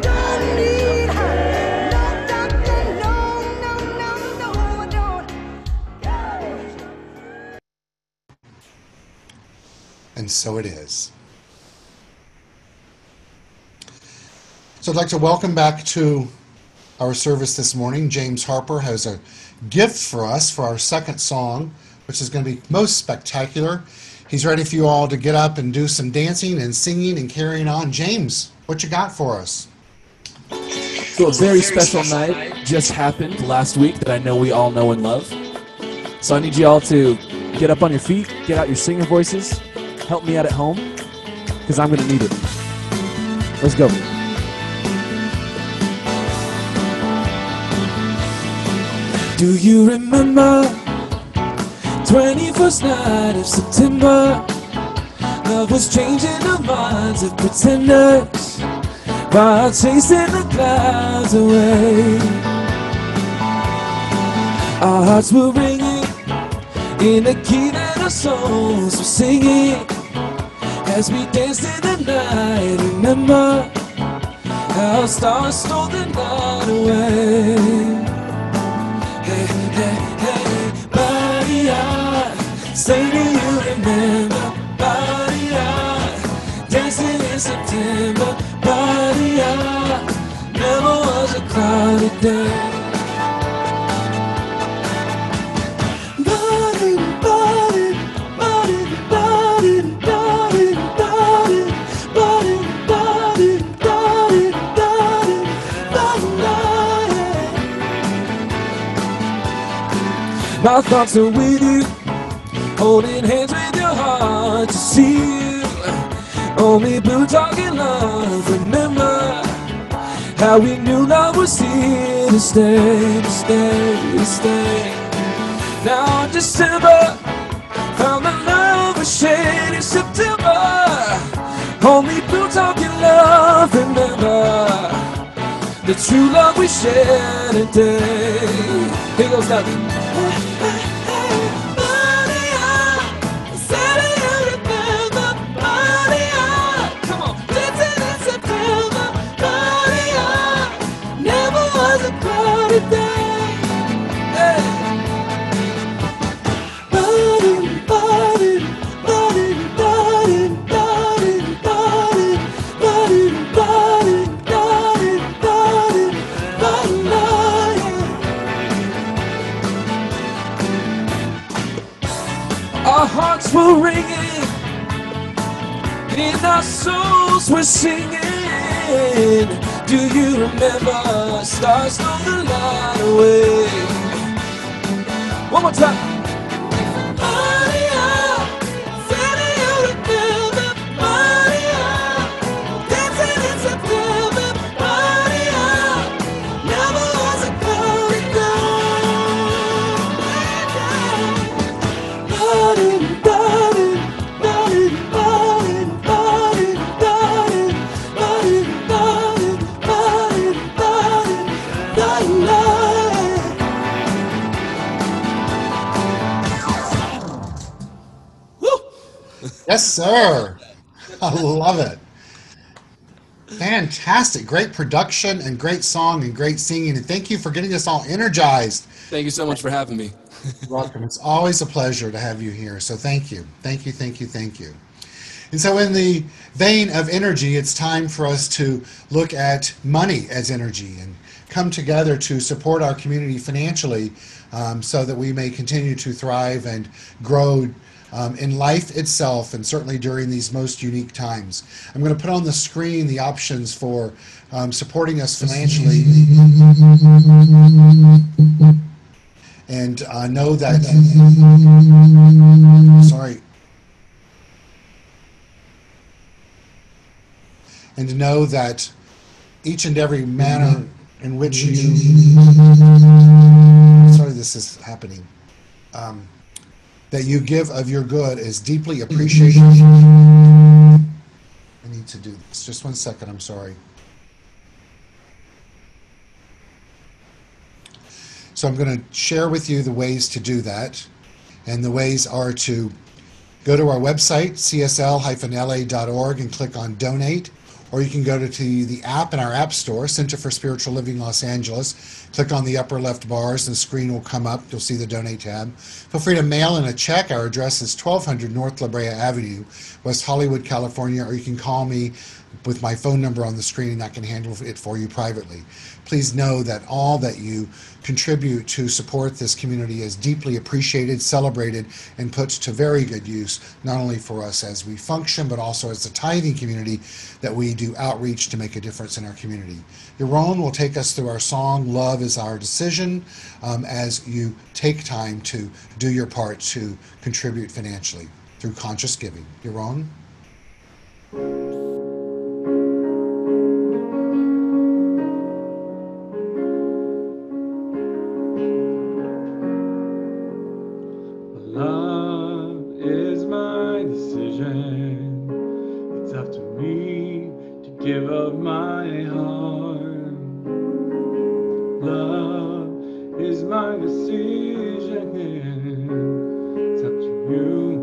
Speaker 4: Don't need no doctor, no, no, no, no, I don't. God is your
Speaker 2: And so it is. So I'd like to welcome back to our service this morning. James Harper has a gift for us for our second song, which is going to be most spectacular. He's ready for you all to get up and do some dancing and singing and carrying on. James, what you got for us?
Speaker 3: So a very special night just happened last week that I know we all know and love. So I need you all to get up on your feet, get out your singer voices, help me out at home, because I'm going to need it. Let's go. Do you remember 21st night of September? Love was changing the minds of pretenders while chasing the clouds away. Our hearts were ringing in the key that our souls were singing as we danced in the night. Remember how stars stole the night away. Hey, hey, hey, buddy, I say, do you remember? Buddy, I dancing September. Ba-dee-ya, never was a cloudy day. My thoughts are with you, holding hands with your heart to see you. Only blue talking love, remember how we knew love was here to stay, to stay, to stay. Now in December, found the love was shade in September. Only blue talking love, remember the true love we share today. Here goes nothing. Come on, dancing in September. Never was a cloudy day. Hey. Our hearts were ringing, in our souls were singing. Do you remember? Stars stole the light away. One more time.
Speaker 2: Yes, sir. I love it. Fantastic. Great production and great song and great singing. And thank you for getting us all energized.
Speaker 3: Thank you so much for having me.
Speaker 2: Welcome. It's always a pleasure to have you here. So thank you. Thank you, thank you, thank you. And so in the vein of energy, it's time for us to look at money as energy and come together to support our community financially so that we may continue to thrive and grow in life itself, and certainly during these most unique times. I'm going to put on the screen the options for supporting us financially, and know that, sorry, and to know that each and every manner in which you, sorry this is happening, that you give of your good is deeply appreciated. I need to do this. Just one second, I'm sorry. So I'm going to share with you the ways to do that. And the ways are to go to our website, csl-la.org, and click on Donate. Or you can go to the app in our app store, Center for Spiritual Living Los Angeles. Click on the upper left bars and the screen will come up. You'll see the Donate tab. Feel free to mail in a check. Our address is 1200 North La Brea Avenue, West Hollywood, California. Or you can call me with my phone number on the screen and I can handle it for you privately. Please know that all that you contribute to support this community is deeply appreciated, celebrated, and put to very good use, not only for us as we function, but also as a tithing community that we do outreach to make a difference in our community. Yaron will take us through our song, Love is Our Decision, as you take time to do your part to contribute financially through conscious giving. Yaron?
Speaker 1: Love is my decision. It's up to me to give up my heart. Love is my decision. It's up to you.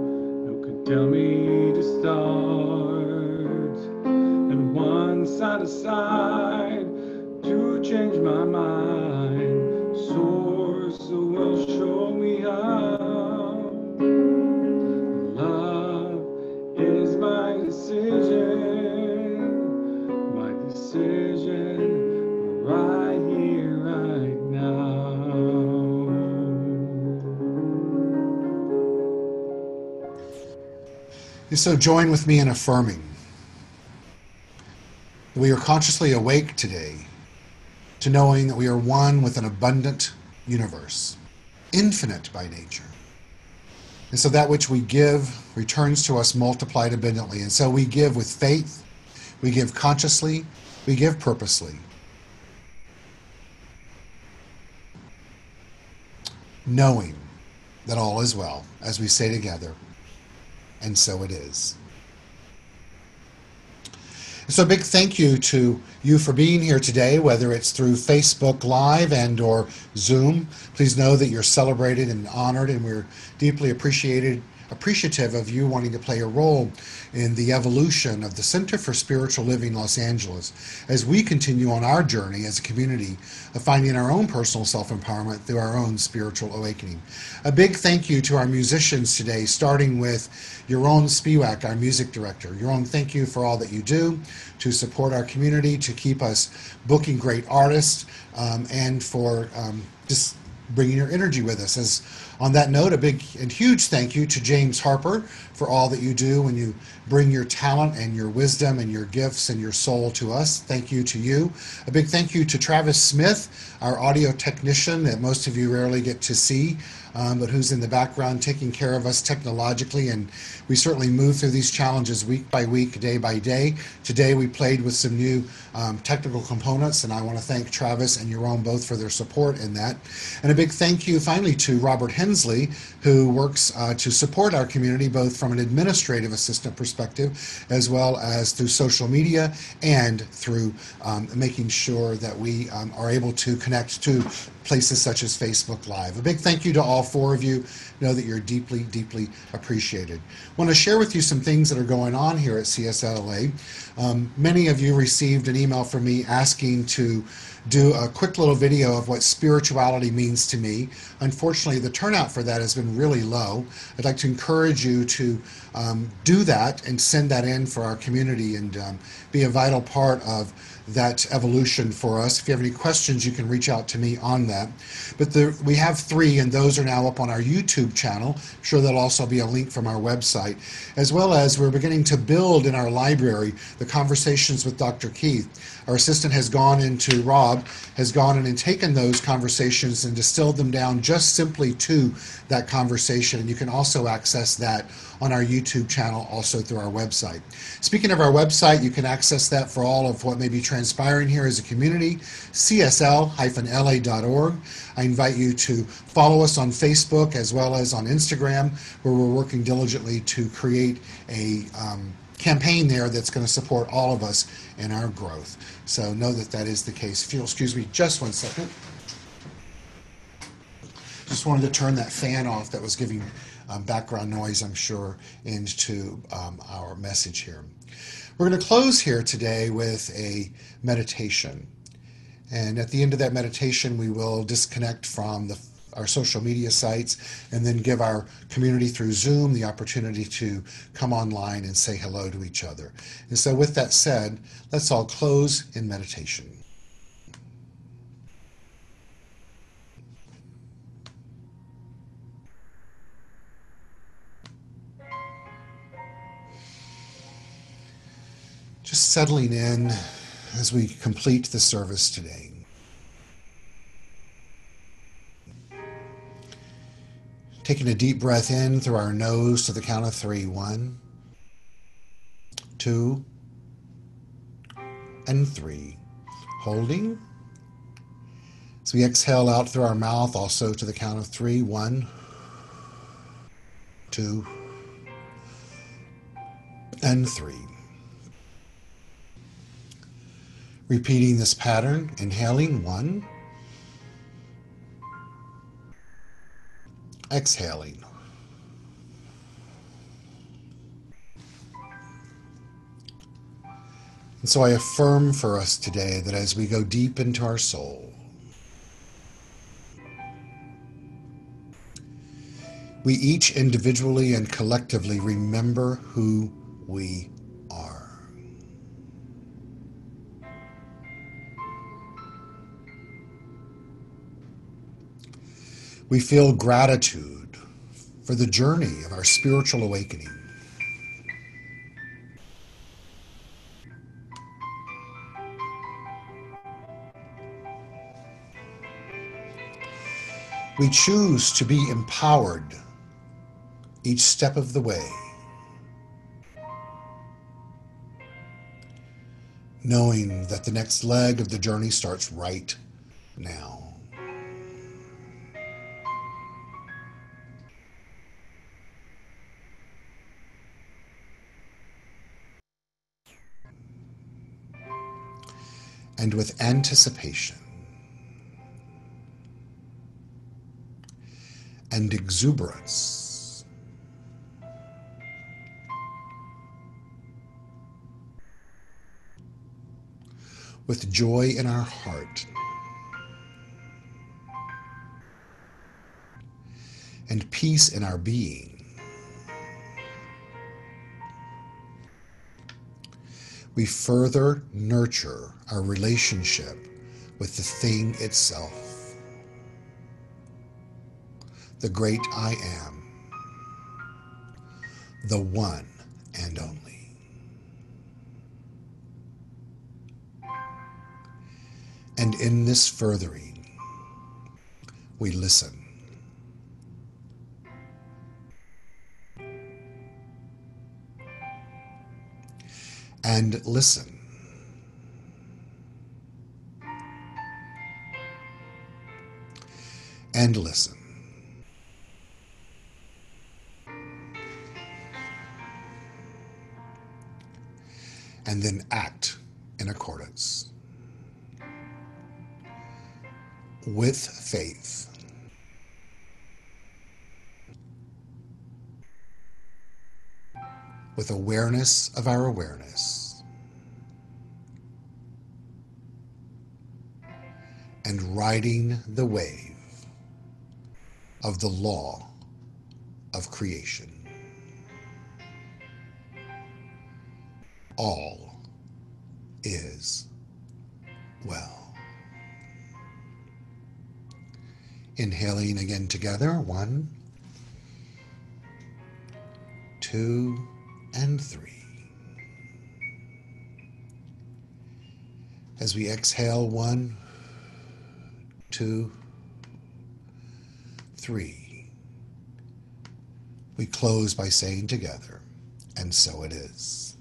Speaker 1: Who can tell me to start? And once I decide to change my mind, source will show me how. Love is my decision.
Speaker 2: So join with me in affirming that we are consciously awake today to knowing that we are one with an abundant universe, infinite by nature. And so that which we give returns to us multiplied abundantly. And so we give with faith, we give consciously, we give purposely, knowing that all is well, as we say together, and so it is. So a big thank you to you for being here today, whether it's through Facebook Live and or Zoom. Please know that you're celebrated and honored, and we're deeply appreciative of you wanting to play a role in the evolution of the Center for Spiritual Living Los Angeles as we continue on our journey as a community of finding our own personal self-empowerment through our own spiritual awakening. A big thank you to our musicians today, starting with Yaron Spiwak, our music director. Yaron, thank you for all that you do to support our community, to keep us booking great artists, and for just bringing your energy with us. As on that note, a big and huge thank you to James Harper for all that you do when you bring your talent and your wisdom and your gifts and your soul to us. Thank you to you. A big thank you to Travis Smith, our audio technician that most of you rarely get to see, but who's in the background taking care of us technologically. And we certainly move through these challenges week by week, day by day. Today we played with some new technical components, and I want to thank Travis and Yaron both for their support in that. And a big thank you finally to Robert Hensley, who works to support our community both from an administrative assistant perspective as well as through social media and through making sure that we are able to connect to places such as Facebook Live. A big thank you to all four of you. Know that you're deeply, deeply appreciated. I want to share with you some things that are going on here at CSL-LA. Many of you received an email from me asking to do a quick little video of what spirituality means to me. Unfortunately, the turnout for that has been really low. I'd like to encourage you to do that and send that in for our community and be a vital part of that evolution for us. If you have any questions, you can reach out to me on that. But we have 3, and those are now up on our YouTube channel. I'm sure there'll also be a link from our website, as well as we're beginning to build in our library the conversations with Dr. Keith. Our assistant Rob has gone in and taken those conversations and distilled them down just simply to that conversation. And you can also access that on our YouTube channel, also through our website. Speaking of our website, you can access that for all of what may be transpiring here as a community, CSL-LA.org. I invite you to follow us on Facebook as well as on Instagram, where we're working diligently to create a campaign there that's going to support all of us in our growth. So know that that is the case. If you'll excuse me just one second. Just wanted to turn that fan off that was giving background noise, I'm sure, into our message here. We're going to close here today with a meditation. And at the end of that meditation, we will disconnect from our social media sites and then give our community through Zoom the opportunity to come online and say hello to each other. And so with that said, let's all close in meditation. Just settling in as we complete the service today. Taking a deep breath in through our nose to the count of 3. 1, 2, and 3. Holding. As we exhale out through our mouth, also to the count of 3. 1, 2, and 3. Repeating this pattern, inhaling 1, exhaling. And so I affirm for us today that as we go deep into our soul, we each individually and collectively remember who we are. We feel gratitude for the journey of our spiritual awakening. We choose to be empowered each step of the way, knowing that the next leg of the journey starts right now. And with anticipation and exuberance, with joy in our heart and peace in our being, we further nurture our relationship with the thing itself, the great I am, the one and only. And in this furthering, we listen. And listen. And listen. And then act in accordance. With faith. With awareness of our awareness. And riding the wave of the law of creation. All is well. Inhaling again together. 1, 2, and 3. As we exhale, 1, 2, 3. We close by saying together, and so it is.